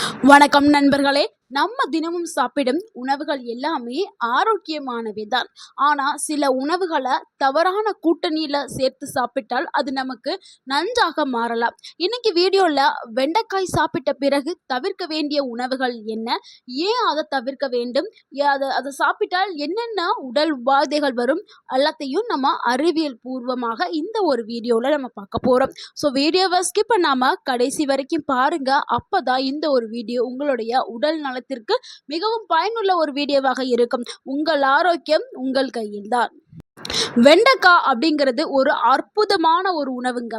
வணக்கம் நண்பர்களே. நம்ம தினமும் சாப்பிடும் உணவுகள் எல்லாமே ஆரோக்கியமானவை தான். ஆனா சில உணவுகளை தவறான கூட்டணியில சேர்த்து சாப்பிட்டால் அது நமக்கு நஞ்சாக மாறலாம். இன்னைக்கு வீடியோல வெண்டைக்காய் சாப்பிட்ட பிறகு தவிர்க்க வேண்டிய உணவுகள் என்ன, ஏன் அதை தவிர்க்க வேண்டும், அதை சாப்பிட்டால் என்னென்ன உடல் உபாதைகள் வரும், எல்லாத்தையும் நம்ம அறிவியல் பூர்வமாக இந்த ஒரு வீடியோல நம்ம பார்க்க போறோம். ஸோ வீடியோவை ஸ்கிப் பண்ணாம கடைசி வரைக்கும் பாருங்க. அப்பதான் இந்த ஒரு வீடியோ உங்களுடைய உடல் நலத்திற்கு மிகவும் பயனுள்ள ஒரு வீடியோவாக இருக்கும். உங்கள் ஆரோக்கியம் உங்கள் கையில்தான். வெண்டைக்காய் அப்படிங்கிறது ஒரு அற்புதமான ஒரு உணவுங்க.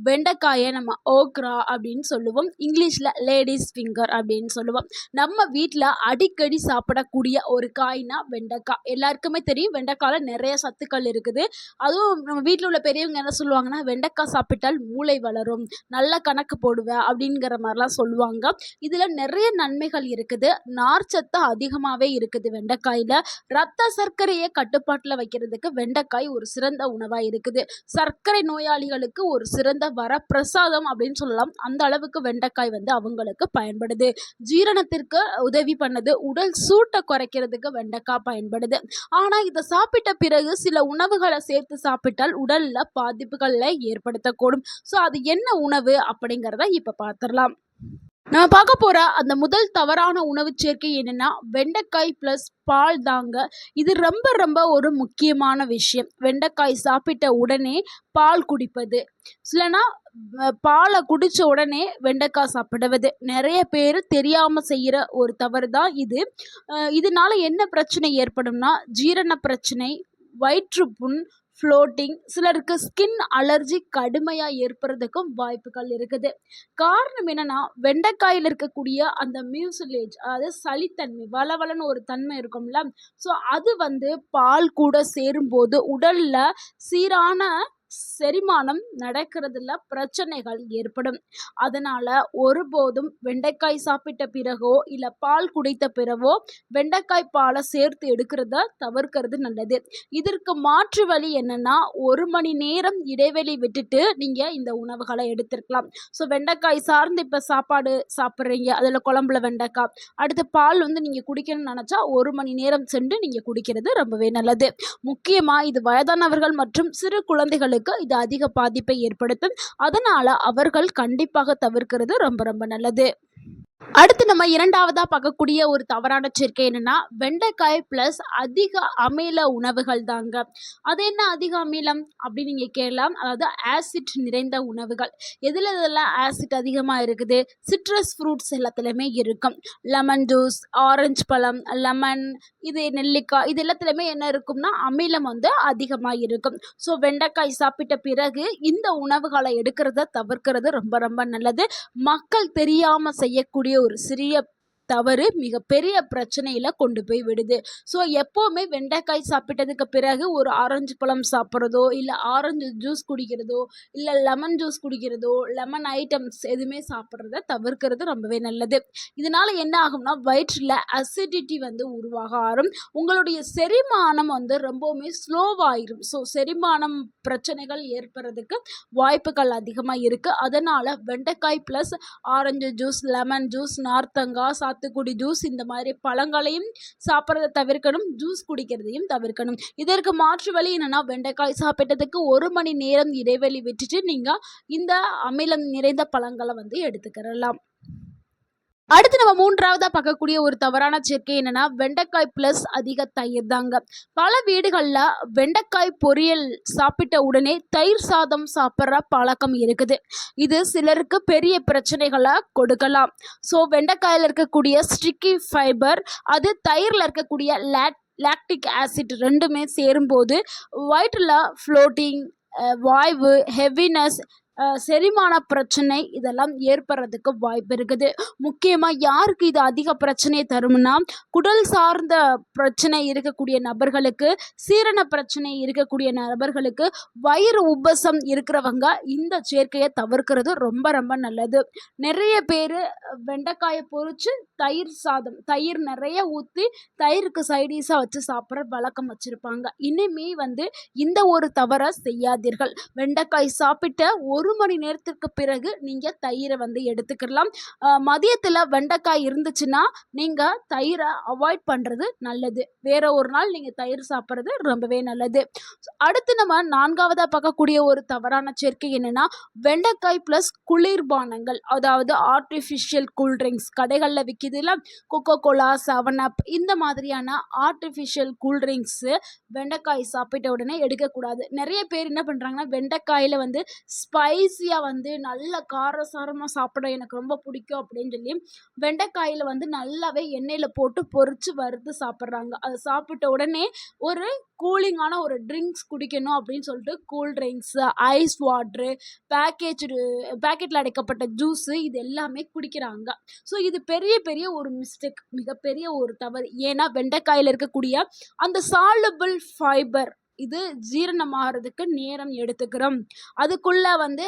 வெண்டைக்காயை நம்ம ஓக்ரா அப்படின்னு சொல்லுவோம், இங்கிலீஷில் லேடிஸ் ஃபிங்கர் அப்படின்னு சொல்லுவோம். நம்ம வீட்டில் அடிக்கடி சாப்பிடக்கூடிய ஒரு காய்னா வெண்டைக்காய். எல்லாருக்குமே தெரியும், வெண்டைக்காயில் நிறைய சத்துக்கள் இருக்குது. அதுவும் நம்ம வீட்டில் உள்ள பெரியவங்க என்ன சொல்லுவாங்கன்னா, வெண்டைக்காய் சாப்பிட்டால் மூளை வளரும், நல்ல கணக்கு போடுவேன் அப்படிங்கிற மாதிரிலாம் சொல்லுவாங்க. இதில் நிறைய நன்மைகள் இருக்குது. நார்ச்சத்து அதிகமாகவே இருக்குது வெண்டைக்காயில். ரத்த சர்க்கரையை கட்டுப்பாட்டில் வைக்கிறதுக்கு வெண்டைக்காய் ஒரு சிறந்த உணவா இருக்குது. சர்க்கரை நோயாளிகளுக்கு ஒரு சிறந்த வரப்பிரசாதம் அப்படின்னு சொல்லலாம். அந்த அளவுக்கு வெண்டைக்காய் அவங்களுக்கு பயன்படுது. ஜீரணத்திற்கு உதவி பண்ணுது. உடல் சூட்டை குறைக்கிறதுக்கு வெண்டைக்காய் பயன்படுது. ஆனா இதை சாப்பிட்ட பிறகு சில உணவுகளை சேர்த்து சாப்பிட்டால் உடல்ல பாதிப்புகளை ஏற்படுத்தக்கூடும். ஸோ அது என்ன உணவு அப்படிங்கிறத இப்ப பார்த்துடலாம். நம்ம பார்க்க போகிற அந்த முதல் தவறான உணவு சேர்க்கை என்னென்னா, வெண்டைக்காய் ப்ளஸ் பால் தாங்க. இது ரொம்ப ரொம்ப ஒரு முக்கியமான விஷயம். வெண்டைக்காய் சாப்பிட்ட உடனே பால் குடிப்பது, இல்லைன்னா பாலை குடித்த உடனே வெண்டைக்காய் சாப்பிடுவது நிறைய பேர் தெரியாமல் செய்கிற ஒரு தவறு தான் இது. இதனால என்ன பிரச்சனை ஏற்படும்னா, ஜீரண பிரச்சனை, வயிற்றுப்புண், ஃப்ளோட்டிங், சிலருக்கு ஸ்கின் அலர்ஜி கடுமையாக ஏற்படுறதுக்கும் வாய்ப்புகள் இருக்குது. காரணம் என்னென்னா, வெண்டைக்காயில் இருக்கக்கூடிய அந்த மியூசிலேஜ், அதாவது சளித்தன்மை, வளவளன்னு ஒரு தன்மை இருக்கும்ல, ஸோ அது பால் கூட சேரும்போது உடலில் சீரான செரிமானம் நடக்கிறதுல பிரச்சனைகள் ஏற்படும். அதனால ஒருபோதும் வெண்டைக்காய் சாப்பிட்ட பிறகோ இல்லை பால் குடித்த பிறகோ வெண்டைக்காய் பாலை சேர்த்து எடுக்கிறத தவிர்க்கிறது நல்லது. இதற்கு மாற்று வழி என்னன்னா, 1 மணி நேரம் இடைவெளி விட்டுட்டு நீங்க இந்த உணவுகளை எடுத்துருக்கலாம். ஸோ வெண்டைக்காய் சார்ந்து இப்போ சாப்பாடு சாப்பிட்றீங்க, அதில் குழம்புல வெண்டைக்காய், அடுத்து பால் நீங்க குடிக்கணும்னு நினைச்சா 1 மணி நேரம் சென்று நீங்க குடிக்கிறது ரொம்பவே நல்லது. முக்கியமா இது வயதானவர்கள் மற்றும் சிறு குழந்தைகளுக்கு இது அதிக பாதிப்பை ஏற்படுத்தும். அதனால அவர்கள் கண்டிப்பாக தவிர்க்கிறது ரொம்ப ரொம்ப நல்லது. அடுத்து நம்ம இரண்டாவதா பார்க்கக்கூடிய ஒரு தவறான சேர்க்கை என்னன்னா, வெண்டைக்காய் பிளஸ் அதிக அமில உணவுகள் தாங்க. அது என்ன அதிக அமிலம் அப்படின்னு நீங்க கேட்கலாம். அதாவது ஆசிட் நிறைந்த உணவுகள். எதெல்லாம் ஆசிட் அதிகமாக இருக்குது? சிட்ரஸ் ஃப்ரூட்ஸ் எல்லாத்துலேயுமே இருக்கும். லெமன் ஜூஸ், ஆரஞ்சு பழம், லெமன், இது நெல்லிக்காய், இது எல்லாத்துலேயுமே என்ன இருக்கும்னா அமிலம் அதிகமாக இருக்கும். ஸோ வெண்டைக்காய் சாப்பிட்ட பிறகு இந்த உணவுகளை எடுக்கிறத தவிர்க்கிறது ரொம்ப ரொம்ப நல்லது. மக்கள் தெரியாமல் செய்யக்கூடிய ஒரு சிறிய தவறு மிகப்பெரிய பிரச்சனையில் கொண்டு போய் விடுது. ஸோ எப்போவுமே வெண்டைக்காய் சாப்பிட்டதுக்கு பிறகு ஒரு ஆரஞ்சு பழம் சாப்பிட்றதோ, இல்லை ஆரஞ்சு ஜூஸ் குடிக்கிறதோ, இல்லை லெமன் ஜூஸ் குடிக்கிறதோ, லெமன் ஐட்டம்ஸ் எதுவுமே சாப்பிட்றத தவிர்க்கிறது ரொம்பவே நல்லது. இதனால் என்ன ஆகும்னா, வயிற்றில் அசிடிட்டி உருவாக ஆரம்பிக்கும். உங்களுடைய செரிமானம் ரொம்பவுமே ஸ்லோவாயிரும். ஸோ செரிமானம் பிரச்சனைகள் ஏற்படுறதுக்கு வாய்ப்புகள் அதிகமாக இருக்குது. அதனால் வெண்டைக்காய் plus orange juice, lemon juice, நார்த்தங்காய், சாத்துக்குடி ஜூஸ், இந்த மாதிரி பழங்களையும் சாப்பிட்றத தவிர்க்கணும். ஜூஸ் குடிக்கிறதையும் தவிர்க்கணும். இதற்கு மாற்று வழி என்னன்னா, வெண்டைக்காய் சாப்பிட்டதுக்கு 1 மணி நேரம் இடைவெளி விட்டுட்டு நீங்க இந்த அமிலம் நிறைந்த பழங்களை எடுத்துக்கிறலாம். அடுத்து நம்ம மூன்றாவதா பார்க்கக்கூடிய ஒரு தவறான சேர்க்கை என்னன்னா, வெண்டைக்காய் பிளஸ் அதிக தயிர் தாங்க. பல வீடுகளில் வெண்டைக்காய் பொரியல் சாப்பிட்ட உடனே தயிர் சாதம் சாப்பிட்ற பழக்கம் இருக்குது. இது சிலருக்கு பெரிய பிரச்சனைகளை கொடுக்கலாம். ஸோ வெண்டைக்காயில் இருக்கக்கூடிய ஸ்டிக்கி ஃபைபர், அது தயிரில் இருக்கக்கூடிய லாக்டிக் ஆசிட் ரெண்டுமே சேரும்போது வயிற்றில் ஃப்ளோட்டிங், வாய்வு, ஹெவினஸ், செரிமான பிரச்சனை இதெல்லாம் ஏற்படுறதுக்கு வாய்ப்பு இருக்குது. முக்கியமாக யாருக்கு இது அதிக பிரச்சனையை தரும்னா, குடல் சார்ந்த பிரச்சனை இருக்கக்கூடிய நபர்களுக்கு, சீரண பிரச்சனை இருக்கக்கூடிய நபர்களுக்கு, வயிறு உபசம் இருக்கிறவங்க இந்த சேர்க்கையை தவிர்க்கிறது ரொம்ப ரொம்ப நல்லது. நிறைய பேர் வெண்டைக்காயை பொரிச்சு தயிர் சாதம், தயிர் நிறைய ஊற்றி தயிருக்கு சைடிஷாக வச்சு சாப்பிட்ற வழக்கம் வச்சுருப்பாங்க. இனிமே இந்த ஒரு தவறை செய்யாதீர்கள். வெண்டைக்காய் சாப்பிட்ட 1 1 மணி நேரத்திற்கு பிறகு நீங்க தயிரை வந்து எடுத்துக்கலாம். மதியத்துல வெண்டைக்காய் இருந்துச்சுன்னா நீங்க தயிரை அவாய்ட் பண்றது நல்லது. வேற ஒரு நாள் நீங்க தயிர் சாப்பிட்றது ரொம்பவே நல்லது. அடுத்து நம்ம 4வதா பார்க்கக்கூடிய ஒரு தவறான சேர்க்கை என்னன்னா, வெண்டைக்காய் பிளஸ் குளிர்பானங்கள். அதாவது ஆர்டிஃபிஷியல் கூல் ட்ரிங்க்ஸ் கடைகள்ல விக்குதுல்ல, கொக்கோ கோலா, 7 அப் இந்த மாதிரியான ஆர்டிஃபிஷியல் கூல் ட்ரிங்க்ஸு வெண்டைக்காய் சாப்பிட்ட உடனே எடுக்கக்கூடாது. நிறைய பேர் என்ன பண்றாங்கன்னா, வெண்டைக்காயில வந்து ஸ்பைசியா வந்து நல்ல காரசாரமா சாப்பிட எனக்கு ரொம்ப பிடிக்கும் அப்படின்னு சொல்லி வெண்டைக்காயில வந்து நல்லாவே எண்ணெயில போட்டு பொரிச்சு வறுத்து சாப்பிட்றாங்க. அதை சாப்பிட்ட உடனே ஒரு கூலிங்கான ஒரு ட்ரிங்க்ஸ் குடிக்கணும் அப்படின்னு சொல்லிட்டு கூல் ட்ரிங்க்ஸு, ஐஸ் வாட்ரு, பேக்கெட்டில் அடைக்கப்பட்ட ஜூஸு இது எல்லாமே குடிக்கிறாங்க. ஸோ இது பெரிய பெரிய ஒரு மிஸ்டேக், மிகப்பெரிய ஒரு தவறு. ஏன்னா வெண்டைக்காயில் இருக்கக்கூடிய அந்த சாலபிள் ஃபைபர் இது ஜீரணமாகறதுக்கு நேரம் எடுத்துக்கிறோம். அதுக்குள்ள வந்து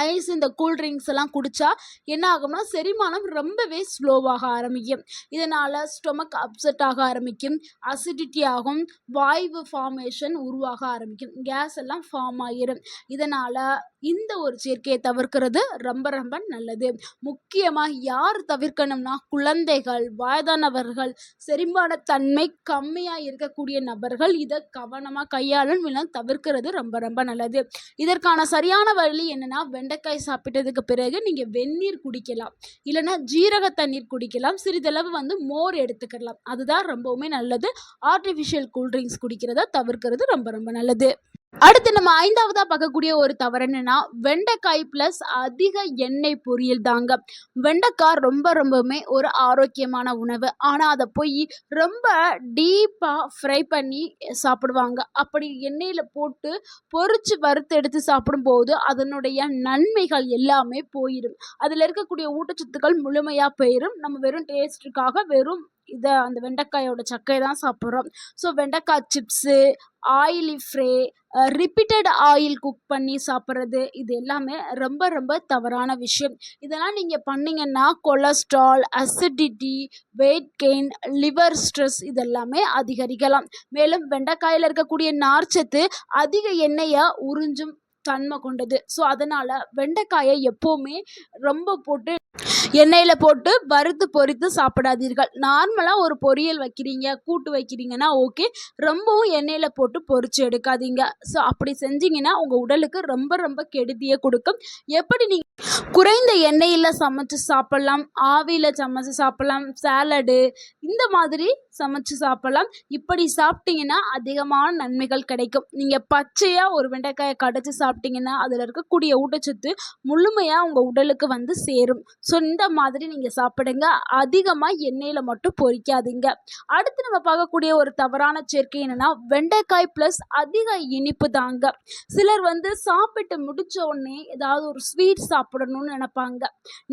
ஐஸ் இந்த கூல் ட்ரிங்க்ஸ் எல்லாம் குடித்தா என்ன ஆகும்னா, செரிமானம் ரொம்பவே ஸ்லோவாக ஆரம்பிக்கும். இதனால் ஸ்டொமக் அப்செட் ஆக ஆரம்பிக்கும், அசிடிட்டி ஆகும், வாய்வு ஃபார்மேஷன் உருவாக ஆரம்பிக்கும், கேஸ் எல்லாம் ஃபார்ம் ஆகிரும். இதனால் இந்த ஒரு சேர்க்கையை தவிர்க்கிறது ரொம்ப ரொம்ப நல்லது. முக்கியமாக யார் தவிர்க்கணும்னா, குழந்தைகள், வயதானவர்கள், செரிமானத்தன்மை கம்மியாக இருக்கக்கூடிய நபர்கள் இதை கவனமாக கையாளணும், இல்லை தவிர்க்கிறது ரொம்ப ரொம்ப நல்லது. இதற்கான சரியான வழி என்னென்னா, வெண்டைக்காய் சாப்பிட்டதுக்கு பிறகு நீங்கள் வெந்நீர் குடிக்கலாம், இல்லைன்னா ஜீரக தண்ணீர் குடிக்கலாம், சிறிதளவு வந்து மோர் எடுத்துக்கலாம். அதுதான் ரொம்பவுமே நல்லது. ஆர்டிஃபிஷியல் கூல்ட்ரிங்க்ஸ் குடிக்கிறத தவிர்க்கிறது ரொம்ப ரொம்ப நல்லது. அடுத்து நம்ம 5வதா பார்க்கக்கூடிய ஒரு தவறு என்னன்னா, வெண்டைக்காய் பிளஸ் அதிக எண்ணெய் பொரியல் தாங்க. வெண்டைக்காய் ரொம்பவுமே ஒரு ஆரோக்கியமான உணவு. ஆனால் அதை போய் ரொம்ப டீப்பாக ஃப்ரை பண்ணி சாப்பிடுவாங்க. அப்படி எண்ணெயில் போட்டு பொரிச்சு வறுத்து எடுத்து சாப்பிடும்போது அதனுடைய நன்மைகள் எல்லாமே போயிடும். அதில் இருக்கக்கூடிய ஊட்டச்சத்துக்கள் முழுமையாக போயிடும். நம்ம வெறும் டேஸ்ட்டுக்காக வெறும் அந்த வெண்டைக்காயோட சக்கையை தான் சாப்பிட்றோம். ஸோ வெண்டைக்காய் chips, oily fry, repeated oil cook பண்ணி சாப்பிட்றது இது எல்லாமே ரொம்ப ரொம்ப தவறான விஷயம். இதெல்லாம் நீங்கள் பண்ணிங்கன்னா cholesterol, acidity, weight gain, liver stress இதெல்லாமே அதிகரிக்கலாம். மேலும் வெண்டைக்காயில் இருக்கக்கூடிய நார்ச்சத்து அதிக எண்ணெயை உறிஞ்சும் தன்மை கொண்டது. ஸோ அதனால் வெண்டைக்காயை எப்போவுமே ரொம்ப போட்டு எண்ணெயில் போட்டு வறுத்து பொரித்து சாப்பிடாதீர்கள். நார்மலாக ஒரு பொரியல் வைக்கிறீங்க, கூட்டு வைக்கிறீங்கன்னா ஓகே, ரொம்பவும் எண்ணெயில் போட்டு பொரிச்சு எடுக்காதீங்க. ஸோ அப்படி செஞ்சீங்கன்னா உங்கள் உடலுக்கு ரொம்ப ரொம்ப கெடுதியை கொடுக்கும். எப்படி நீங்கள் குறைந்த எண்ணெயில் சமைச்சு சாப்பிட்லாம், ஆவியில் சமைச்சு சாப்பிட்லாம், சாலடு இந்த மாதிரி சமைச்சு சாப்பிட்லாம். இப்படி சாப்பிட்டீங்கன்னா அதிகமான நன்மைகள் கிடைக்கும். நீங்கள் பச்சையாக ஒரு வெண்டைக்காயை கடைச்சி சாப்பிட்டீங்கன்னா அதில் இருக்கக்கூடிய ஊட்டச்சத்து முழுமையாக உங்கள் உடலுக்கு வந்து சேரும். ஸோ இந்த மாதிரி நீங்கள் சாப்பிடுங்க. அதிகமாக எண்ணெயில் மட்டும் பொரிக்காதீங்க. அடுத்து நம்ம பார்க்கக்கூடிய ஒரு தவறான சேர்க்கை என்னென்னா, வெண்டைக்காய் ப்ளஸ் அதிக இனிப்பு தாங்க. சிலர் வந்து சாப்பிட்டு முடித்த உடனே ஏதாவது ஒரு ஸ்வீட் சாப்பிடணும்னு நினைப்பாங்க.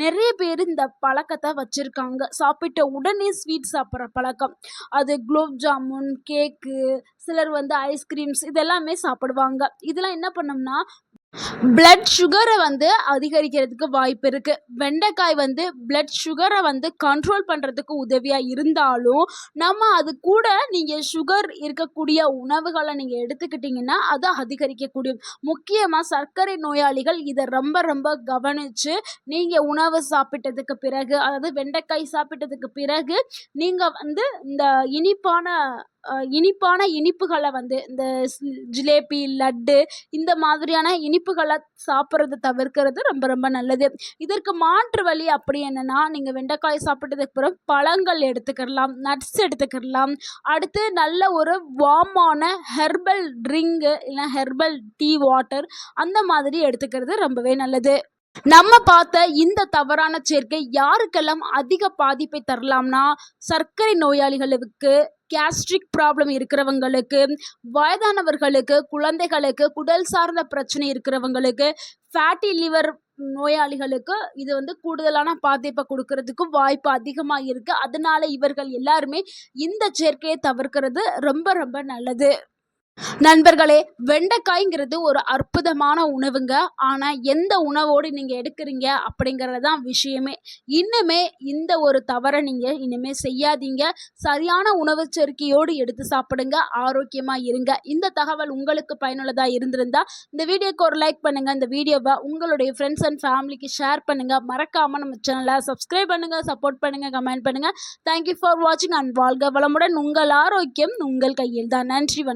நிறைய பேர் இந்த பழக்கத்தை வச்சுருக்காங்க. சாப்பிட்ட உடனே ஸ்வீட் சாப்பிட்ற பழக்கம். அது குலோப் ஜாமுன், கேக்கு, சிலர் வந்து ஐஸ்கிரீம்ஸ் இதெல்லாமே சாப்பிடுவாங்க. இதெல்லாம் என்ன பண்ணோம்னா பிளட் சுகரை வந்து அதிகரிக்கிறதுக்கு வாய்ப்பு இருக்குது. வெண்டைக்காய் வந்து பிளட் சுகரை வந்து கண்ட்ரோல் பண்ணுறதுக்கு உதவியாக இருந்தாலும், நம்ம அது கூட நீங்கள் சுகர் இருக்கக்கூடிய உணவுகளை நீங்கள் எடுத்துக்கிட்டிங்கன்னா அதை அதிகரிக்கக்கூடிய, முக்கியமாக சர்க்கரை நோயாளிகள் இதை ரொம்ப ரொம்ப கவனித்து நீங்கள் உணவு சாப்பிட்டதுக்கு பிறகு, அதாவது வெண்டைக்காய் சாப்பிட்டதுக்கு பிறகு நீங்கள் வந்து இந்த இனிப்புகளை வந்து இந்த ஜிலேபி, லட்டு இந்த மாதிரியான இனிப்புகளை சாப்பிட்றத தவிர்க்கிறது ரொம்ப ரொம்ப நல்லது. இதற்கு மாற்று வழி அப்படி என்னென்னா, நீங்கள் வெண்டைக்காய் சாப்பிட்டதுக்கு பிறகு பழங்கள் எடுத்துக்கலாம், நட்ஸ் எடுத்துக்கலாம். அடுத்து நல்ல ஒரு வார்மான ஹெர்பல் ட்ரிங்கு இல்லை ஹெர்பல் டீ, வாட்டர் அந்த மாதிரி எடுத்துக்கிறது ரொம்பவே நல்லது. நம்ம பார்த்த இந்த தவறான சேர்க்கை யாருக்கெல்லாம் அதிக பாதிப்பை தரலாம்னா, சர்க்கரை நோயாளிகளுக்கு, கேஸ்ட்ரிக் ப்ராப்ளம் இருக்கிறவங்களுக்கு, வயதானவர்களுக்கு, குழந்தைகளுக்கு, குடல் சார்ந்த பிரச்சனை இருக்கிறவங்களுக்கு, ஃபேட்டி லிவர் நோயாளிகளுக்கு இது வந்து கூடுதலான பாதிப்பை கொடுக்கறதுக்கு வாய்ப்பு அதிகமாக இருக்குது. அதனால இவர்கள் எல்லாருமே இந்த சேர்க்கையை தவிர்க்கிறது ரொம்ப ரொம்ப நல்லது. நண்பர்களே, வெண்டைக்காய்ங்கிறது ஒரு அற்புதமான உணவுங்க. ஆனா, எந்த உணவோடு நீங்க எடுக்குறீங்க அப்படிங்கிறது தான் விஷயமே. இன்னுமே இந்த ஒரு தவற நீங்க இனிமே செய்யாதீங்க. சரியான உணவுச் சேர்க்கையோடு எடுத்து சாப்பிடுங்க. ஆரோக்கியமா இருங்க. இந்த தகவல் உங்களுக்கு பயனுள்ளதா இருந்திருந்தா, இந்த வீடியோக்கு ஒரு லைக் பண்ணுங்க. இந்த வீடியோவ உங்களுடைய ஃப்ரெண்ட்ஸ் அண்ட் ஃபேமிலிக்கு ஷேர் பண்ணுங்க. மறக்காம நம்ம சேனல சப்ஸ்கிரைப் பண்ணுங்க, சப்போர்ட் பண்ணுங்க, கமெண்ட் பண்ணுங்க. தேங்க் யூ ஃபார் வாட்சிங் அண்ட் வாழ்க வளமுடன். உங்கள் ஆரோக்கியம் உங்கள் கையில் தான். நன்றி, வணக்கம்.